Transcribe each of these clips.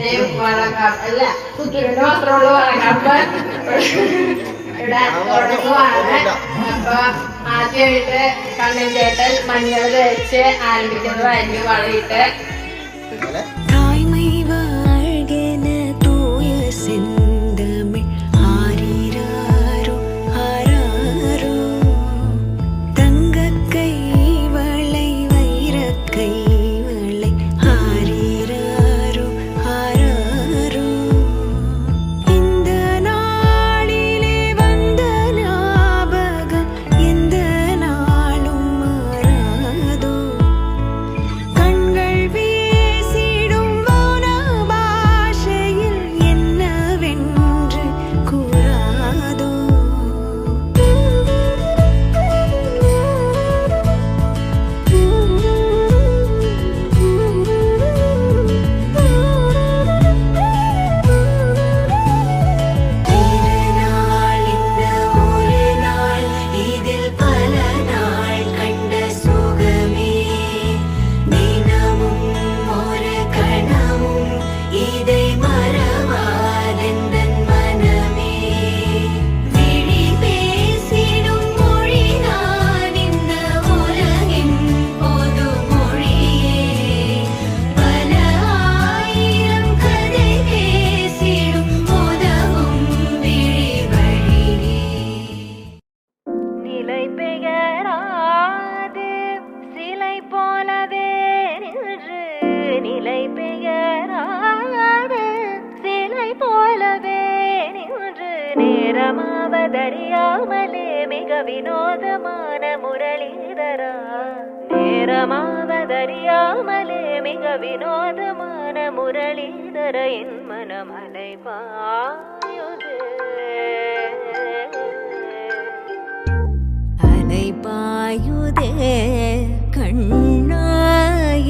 എന്റെയും വളക്കാപ്പ് അല്ല കുത്തുവിന്റെ മാത്രമുള്ള വളക്കാപ്പ് ഇവിടെ തുടങ്ങുവാണ്. അപ്പൊ ആദ്യമായിട്ട് കണ്ണൻ ചേട്ടൻ മഞ്ഞൾ തേച്ച് ആരംഭിക്കുന്നതായിരിക്കും വളയിട്ട്. நிலை பெயராது சிலை போலவே நின்று நேரமாவதறியாமலே மிக வினோதமான முரளிதரா நேரமாவதறியாமலே மிக வினோதமான முரளிதர என் மனமலை பாயுது அலை பாயுதே கண்ணா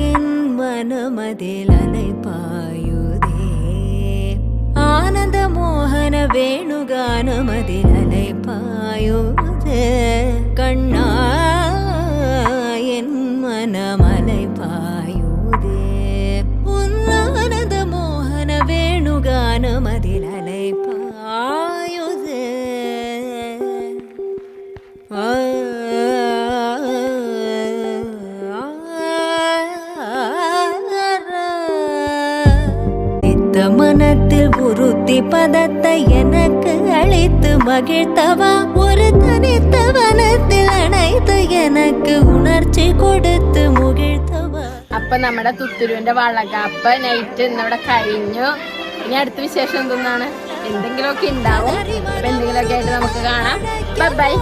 என் மனமதில் அலை பாயுதே ஆனந்த மோகன வேணுகானமதில் அலை பாயுதே கண்ணா என் மனமலை பாயுதே உன் ஆனந்த மோகன வேணுகானமதில் அலை பாயுதே மனத்தில் உறுத்தி பதத்தை எனக்கு அளித்து மகிழ்த்தவா ஒரு தனித்த வனத்தில் அணைத்து எனக்கு ഉണർച്ചി കൊടുത്ത് മുകിഴ്ത്തവാ. അപ്പൊ നമ്മുടെ തുത്തുരുവിന്റെ വളകാപ്പ് നൈറ്റ് ഇന്നിവിടെ കഴിഞ്ഞു. ഇനി അടുത്ത വിശേഷം എന്തെന്നാണ്? എന്തെങ്കിലുമൊക്കെ ഉണ്ടാവും. അപ്പൊ എന്തെങ്കിലുമൊക്കെ ആയിട്ട് നമുക്ക് കാണാം. Bye bye.